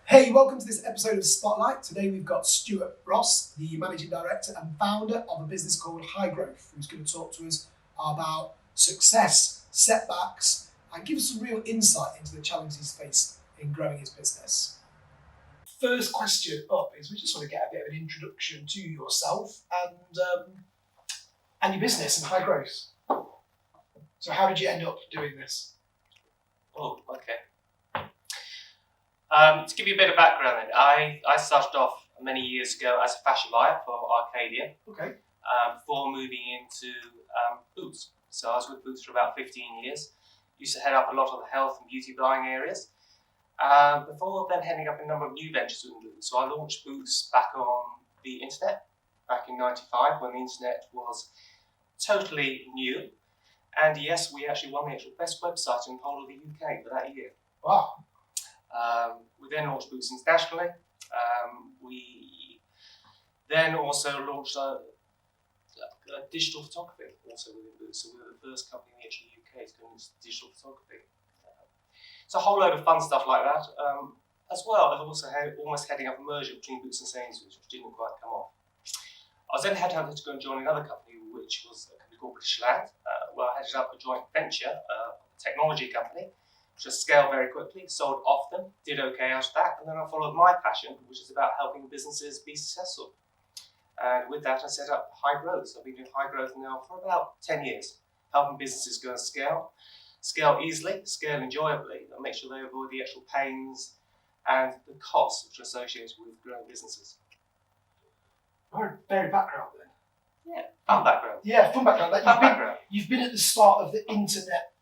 Hey, welcome to this episode of Spotlight. Today we've got Stuart Ross, the Managing Director and founder of a business called High Growth, who's going to talk to us about success, setbacks, and give us some real insight into the challenges he's faced in growing his business. First question up is we just want to get a bit of an introduction to yourself and your business and High Growth. So how did you end up doing this? Oh, okay. To give you a bit of background then, I started off many years ago as a fashion buyer for Arcadia before moving into Boots. So I was with Boots for about 15 years. Used to head up a lot of the health and beauty buying areas. Before then heading up a number of new ventures within Boots. So I launched Boots back on the internet back in '95 when the internet was totally new. And yes, we actually won the actual best website in the whole of the UK for that year. Wow. We then launched Boots internationally. We then also launched a digital photography also within Boots. So we were the first company in the actual UK to go into digital photography. It's a whole load of fun stuff like that. As well, I've also almost heading up a merger between Boots and Sainsbury's, which didn't quite come off. I was then headhunted to go and join another company, which was a company called British Land, where I headed up a joint venture, a technology company, just scaled very quickly, sold off them, did okay out of that, and then I followed my passion, which is about helping businesses be successful. And with that, I set up High Growth. So I've been doing High Growth now for about 10 years, helping businesses go and scale easily, scale enjoyably, and make sure they avoid the actual pains and the costs which are associated with growing businesses. Very background then. Yeah, fun background. Yeah, fun background. Background. You've been at the start of the internet.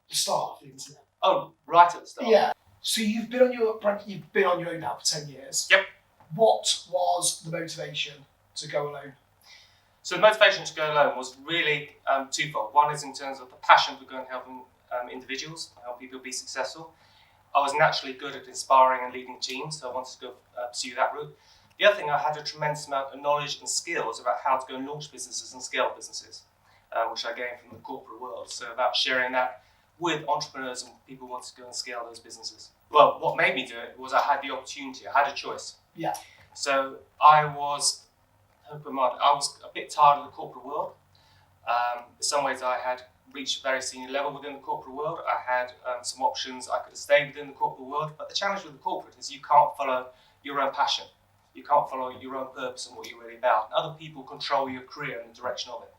The start of the internet. Oh, right at the start. Yeah. So you've been on your own now for 10 years. Yep. What was the motivation to go alone? So the motivation to go alone was really twofold. One is in terms of the passion for going and helping individuals, help people be successful. I was naturally good at inspiring and leading teams, so I wanted to go pursue that route. The other thing, I had a tremendous amount of knowledge and skills about how to go and launch businesses and scale businesses, which I gained from the corporate world. So about sharing that with entrepreneurs and people who want to go and scale those businesses. Well, what made me do it was I had the opportunity, I had a choice. Yeah. So I was a bit tired of the corporate world. In some ways I had reached a very senior level within the corporate world. I had some options. I could have stayed within the corporate world, but the challenge with the corporate is you can't follow your own passion. You can't follow your own purpose and what you're really about. Other people control your career and the direction of it.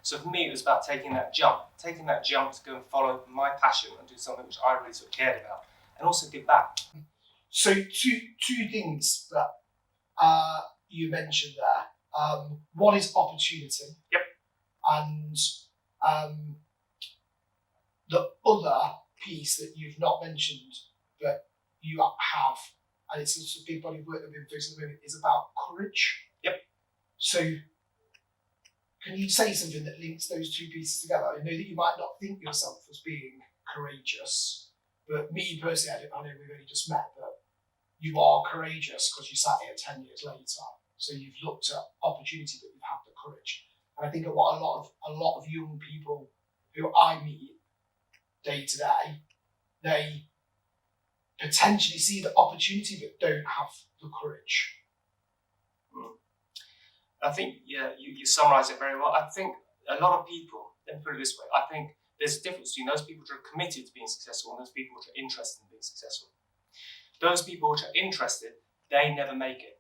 So for me, it was about taking that jump to go and follow my passion and do something which I really sort of cared about, and also give back. So two things that you mentioned there. One is opportunity. Yep. And the other piece that you've not mentioned, but you have, and it's a big body of work that we've been doing at the moment, is about courage. Yep. So can you say something that links those two pieces together? I know that you might not think yourself as being courageous, but me personally, I know we've only just met, but you are courageous because you sat here 10 years later. So you've looked at opportunity, but you've had the courage. And I think what a lot of young people who I meet day to day, they potentially see the opportunity but don't have the courage. I think, yeah, you summarise it very well. I think a lot of people, let me put it this way, I think there's a difference between those people which are committed to being successful and those people which are interested in being successful. Those people which are interested, they never make it.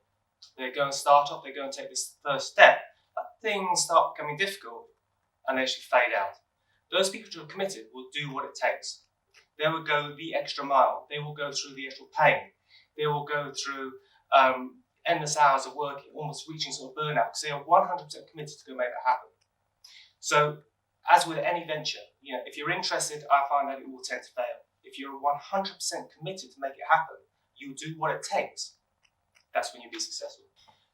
They go and start off, they go and take this first step, but things start becoming difficult and they actually fade out. Those people who are committed will do what it takes. They will go the extra mile. They will go through the actual pain. They will go through endless hours of working, almost reaching sort of burnout, because they are 100% committed to go make that happen. So, as with any venture, if you're interested, I find that it will tend to fail. If you're 100% committed to make it happen, you do what it takes. That's when you'll be successful.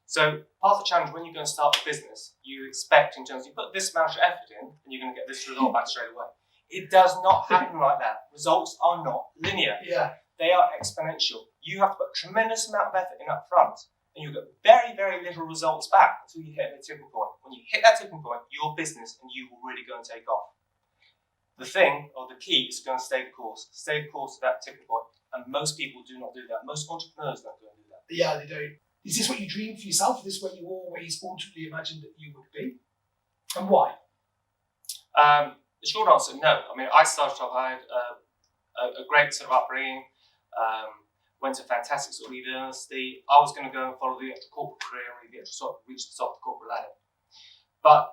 So, part of the challenge when you go and start a business, you expect in terms of you put this amount of effort in, and you're going to get this result back straight away. It does not happen like that. Results are not linear. Yeah. They are exponential. You have to put a tremendous amount of effort in up front, and you get very, very little results back until you hit the tipping point. When you hit that tipping point, your business and you will really go and take off. The thing, or the key, is to go and stay the course. Stay the course to that tipping point. And most people do not do that. Most entrepreneurs don't go and do that. Yeah, they don't. Is this what you dreamed for yourself? Is this where you always ultimately imagined that you would be? And why? The short answer, no. I mean, I started off, I had a great sort of upbringing, went to a fantastic sort of university. I was going to go and follow the actual corporate career and really sort of reach the top of the corporate ladder. But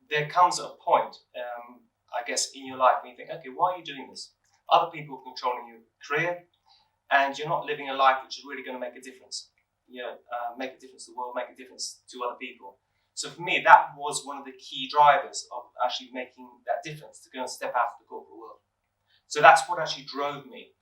there comes a point, I guess, in your life when you think, okay, why are you doing this? Other people are controlling your career, and you're not living a life which is really going to make a difference. Make a difference to the world, make a difference to other people. So for me, that was one of the key drivers of actually making that difference, to go and step out of the corporate world. So that's what actually drove me.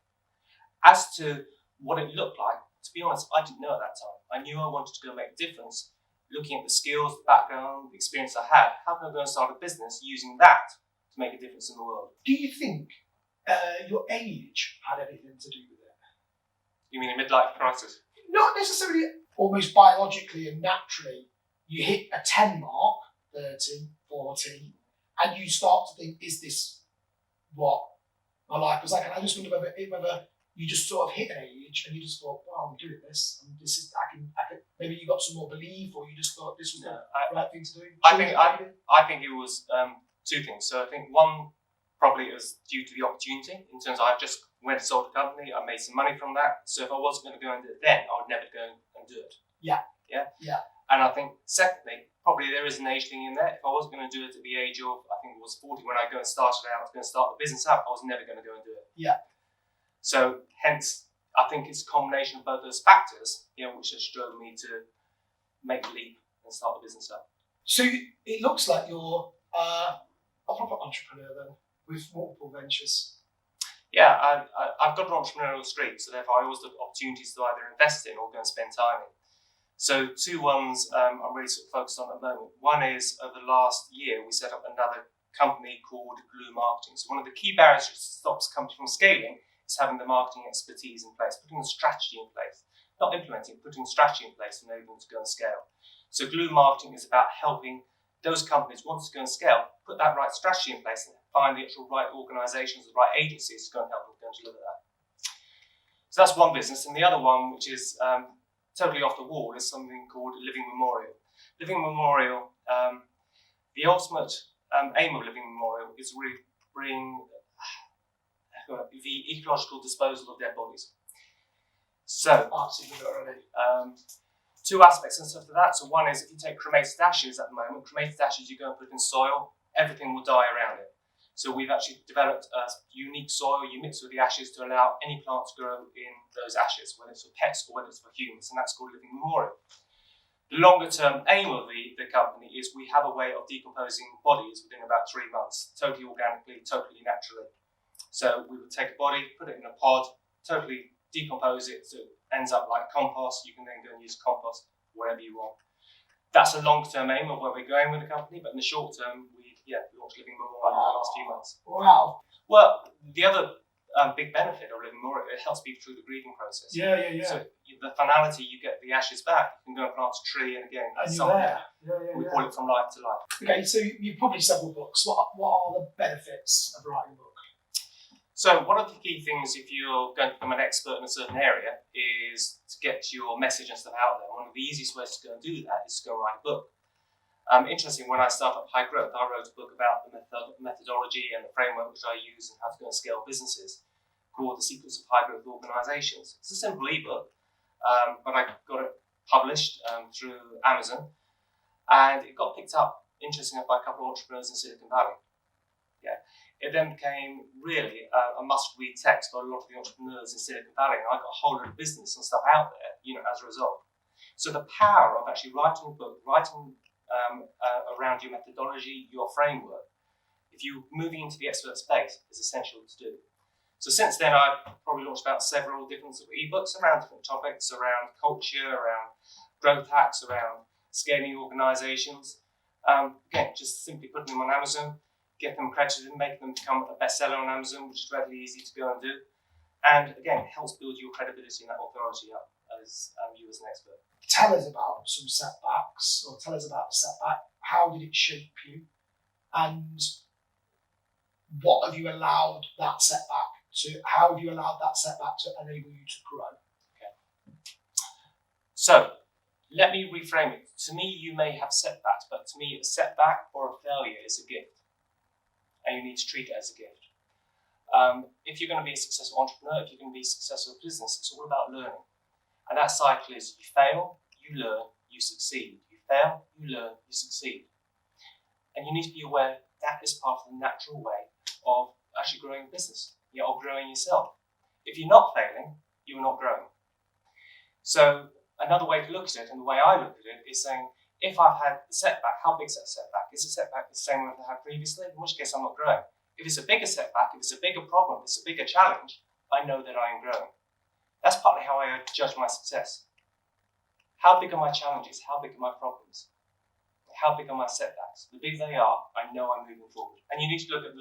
As to what it looked like, to be honest, I didn't know at that time. I knew I wanted to go and make a difference. Looking at the skills, the background, the experience I had, how can I go and start a business using that to make a difference in the world? Do you think your age had anything to do with it? You mean a midlife crisis? Not necessarily. Almost biologically and naturally, you hit a 10 mark, 30, 40, and you start to think, is this what my life was like? And I just wonder whether you just sort of hit an age and you just thought, wow, I'm doing this, and this is, I can, maybe you got some more belief, or you just thought this was the right thing to do? I think it was two things. So I think one, probably it was due to the opportunity, in terms of I just went and sold a company, I made some money from that. So if I wasn't going to go and do it then, I would never go and do it. Yeah. And I think, secondly, probably there is an age thing in there. If I wasn't going to do it at the age of, I think it was 40 when I go and started out, going to start the business up, I was never going to go and do it. Yeah. So hence, I think it's a combination of both those factors, which has drove me to make the leap and start the business up. So it looks like you're a proper entrepreneur then, with multiple ventures. Yeah, I've got an entrepreneurial streak, so therefore I always look at opportunities to either invest in or go and spend time in. So two ones I'm really sort of focused on at the moment. One is, over the last year, we set up another company called Glue Marketing. So one of the key barriers that stops a company from scaling is having the marketing expertise in place, putting the strategy in place, not implementing, putting the strategy in place to enable them to go and scale. So Glue Marketing is about helping those companies, once to go and scale, put that right strategy in place and find the actual right organisations, the right agencies to go and help them go and deliver that. So that's one business. And the other one, which is totally off the wall, is something called Living Memorial. Living Memorial, the ultimate aim of Living Memorial is really bring the ecological disposal of dead bodies. So, two aspects and stuff to that. So one is, if you take cremated ashes at the moment, cremated ashes you go and put in soil, everything will die around it. So we've actually developed a unique soil you mix with the ashes to allow any plant to grow in those ashes, whether it's for pets or whether it's for humans, and that's called Living Memorial. The longer term aim of the company is we have a way of decomposing bodies within about 3 months, totally organically, totally naturally. So we would take a body, put it in a pod, totally decompose it so it ends up like compost. You can then go and use compost wherever you want. That's a long-term aim of where we're going with the company, but in the short term, we launched Living Memorial in the last few months. Wow. Well, the other big benefit of Living Memorial, it helps people through the grieving process. Yeah. So the finality, you get the ashes back, you can go and plant a tree, and again, we call it From Life to Life. Okay, so you've published several books. What are the benefits of writing a book? So one of the key things, if you're going to become an expert in a certain area, is to get your message and stuff out there. One of the easiest ways to go and do that is to go and write a book. Interesting, when I started up High Growth, I wrote a book about the methodology and the framework which I use and how to go and scale businesses, called The Secrets of High Growth Organisations. It's a simple ebook, but I got it published through Amazon, and it got picked up, interestingly, by a couple of entrepreneurs in Silicon Valley. It then became really a must-read text by a lot of the entrepreneurs in Silicon Valley, and I got a whole lot of business and stuff out there, as a result. So the power of actually writing a book, writing around your methodology, your framework, if you're moving into the expert space, is essential to do. So since then, I've probably launched about several different ebooks around different topics, around culture, around growth hacks, around scaling organisations. Again, just simply putting them on Amazon, get them credited, make them become a bestseller on Amazon, which is relatively easy to go and do. And again, it helps build your credibility and that authority up as you as an expert. Tell us about some setbacks, or tell us about the setback. How did it shape you? And what have you allowed that setback to how have you allowed that setback to enable you to grow? So let me reframe it. To me, you may have setbacks, but to me, a setback or a failure is a gift, and you need to treat it as a gift. If you're going to be a successful entrepreneur, if you're going to be a successful business, it's all about learning. And that cycle is you fail, you learn, you succeed. You fail, you learn, you succeed. And you need to be aware that is part of the natural way of actually growing a business, or growing yourself. If you're not failing, you're not growing. So another way to look at it, and the way I look at it, is saying, if I've had a setback, how big is that setback? Is the setback the same one I had previously? In which case I'm not growing. If it's a bigger setback, if it's a bigger problem, if it's a bigger challenge, I know that I am growing. That's partly how I judge my success. How big are my challenges? How big are my problems? How big are my setbacks? The bigger they are, I know I'm moving forward. And you need to look at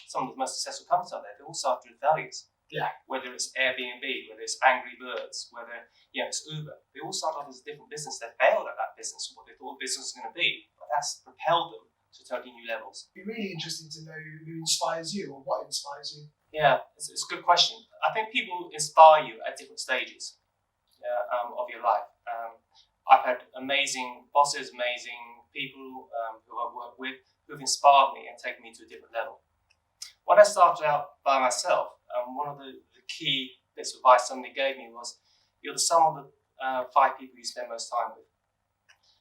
some of the most successful companies out there. They all start with failures. Yeah. Whether it's Airbnb, whether it's Angry Birds, whether it's Uber. They all start off as a different business. They failed at that business, what they thought the business was going to be. But that's propelled them to totally new levels. It'd be really interesting to know who inspires you or what inspires you. Yeah, it's a good question. I think people inspire you at different stages of your life. I've had amazing bosses, amazing people who I've worked with who've inspired me and taken me to a different level. When I started out by myself, one of the key bits of advice somebody gave me was, you're the sum of the 5 people you spend most time with.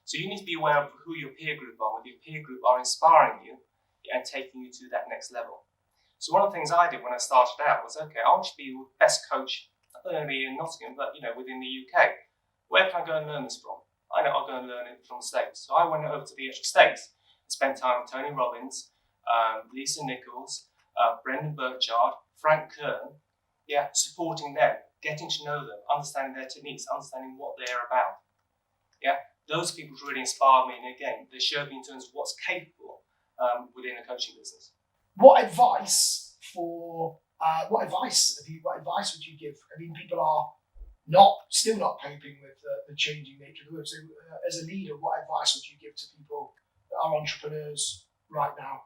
So you need to be aware of who your peer group are, whether your peer group are inspiring you and taking you to that next level. So one of the things I did when I started out was, okay, I want to be the best coach, not only in Nottingham, but within the UK. Where can I go and learn this from? I know I'll go and learn it from the States. So I went over to the actual States and spent time with Tony Robbins, Lisa Nichols, Brendan Burchard, Frank Kern, supporting them, getting to know them, understanding their techniques, understanding what they're about. Those people really inspired me, and again, they showed me in terms of what's capable within a coaching business. What advice would you give? I mean, people are still not coping with the changing nature of the world. So, as a leader, what advice would you give to people that are entrepreneurs right now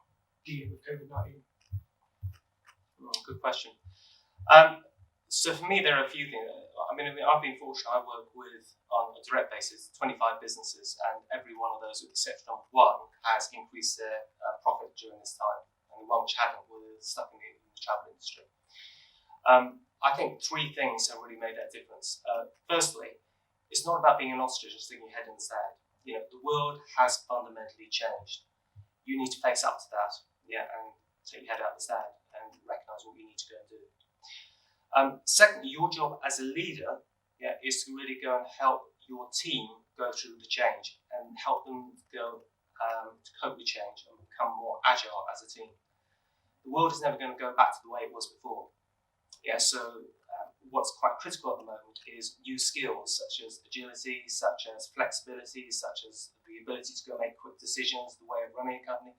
dealing with COVID-19? Good question. So for me, there are a few things. I mean, I've been fortunate. I work with, on a direct basis, 25 businesses, and every one of those, with the exception of one, has increased their profit during this time. And the one which hadn't was stuck in the travel industry. I think 3 things have really made that difference. Firstly, it's not about being an ostrich and sticking your head in the sand. The world has fundamentally changed. You need to face up to that, and take your head out of the sand and recognise what you need to go and do. Secondly, your job as a leader is to really go and help your team go through the change and help them go to cope with change and become more agile as a team. The world is never going to go back to the way it was before. So what's quite critical at the moment is new skills such as agility, such as flexibility, such as the ability to go make quick decisions, the way of running a company.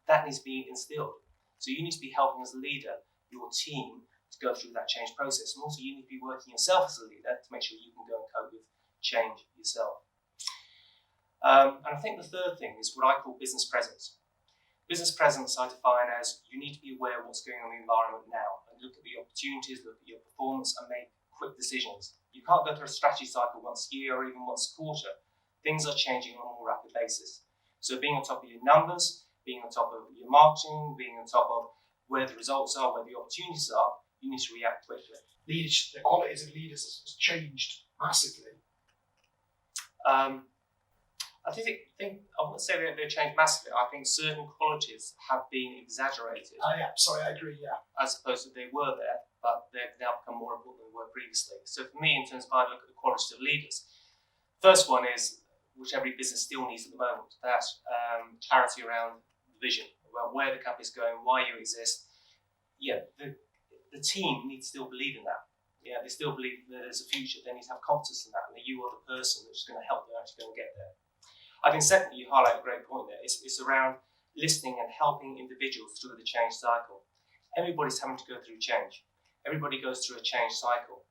That needs to be instilled. So you need to be helping as a leader your team to go through that change process. And also you need to be working yourself as a leader to make sure you can go and cope with change yourself. And I think the third thing is what I call business presence. Business presence I define as you need to be aware of what's going on in the environment now and look at the opportunities, look at your performance and make quick decisions. You can't go through a strategy cycle once a year or even once a quarter. Things are changing on a more rapid basis. So being on top of your numbers, being on top of your marketing, being on top of where the results are, where the opportunities are, you need to react quickly. Leadership, the qualities of leaders has changed massively. I wouldn't say they've changed massively. I think certain qualities have been exaggerated. I agree, As opposed to they were there, but they've now become more important than they were previously. So for me, in terms of how I look at the qualities of leaders, first one is, which every business still needs at the moment, that clarity around the vision, about where the company's going, why you exist. The team needs to still believe in that. They still believe that there's a future. They need to have confidence in that, and that you are the person that's going to help them actually go and get there. I think secondly, you highlight a great point there. It's around listening and helping individuals through the change cycle. Everybody's having to go through change. Everybody goes through a change cycle.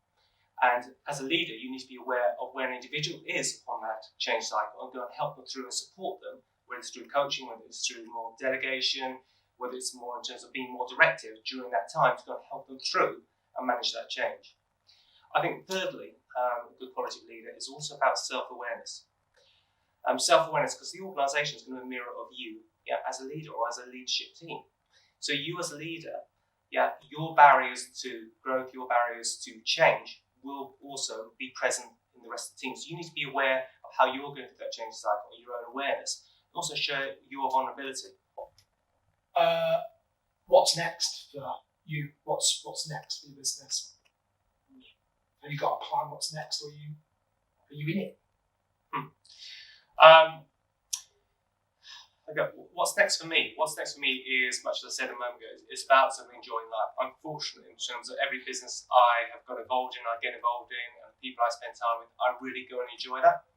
And as a leader, you need to be aware of where an individual is on that change cycle and go and help them through and support them, whether it's through coaching, whether it's through more delegation, whether it's more in terms of being more directive during that time to go and help them through and manage that change. I think thirdly, a good quality leader is also about self-awareness. Self-awareness, because the organisation is going to be a mirror of you, as a leader or as a leadership team. So you as a leader, your barriers to growth, your barriers to change will also be present in the rest of the team. So you need to be aware of how you're going through that change cycle, your own awareness, and also share your vulnerability. What's next for you? What's next for your business? Have you got a plan? What's next? Or are you in it? Okay, what's next for me? What's next for me is, much as I said a moment ago, it's about sort of enjoying life. I'm fortunate in terms of every business I have got involved in, I get involved in, and the people I spend time with, I really go and enjoy that.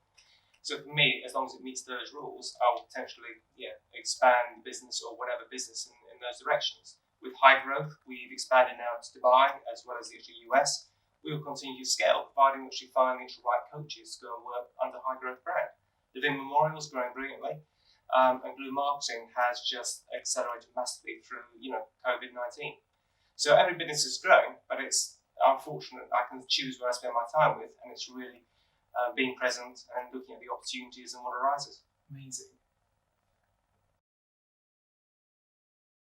So for me, as long as it meets those rules, I will potentially expand the business or whatever business in those directions. With high growth, we've expanded now to Dubai as well as the US. We will continue to scale, providing that we find the right coaches to go and work under high growth brand. Living Memorial is growing brilliantly. And Blue Marketing has just accelerated massively through, COVID-19. So every business is growing, but it's unfortunate I can choose where I spend my time with, and it's really being present and looking at the opportunities and what arises. Amazing.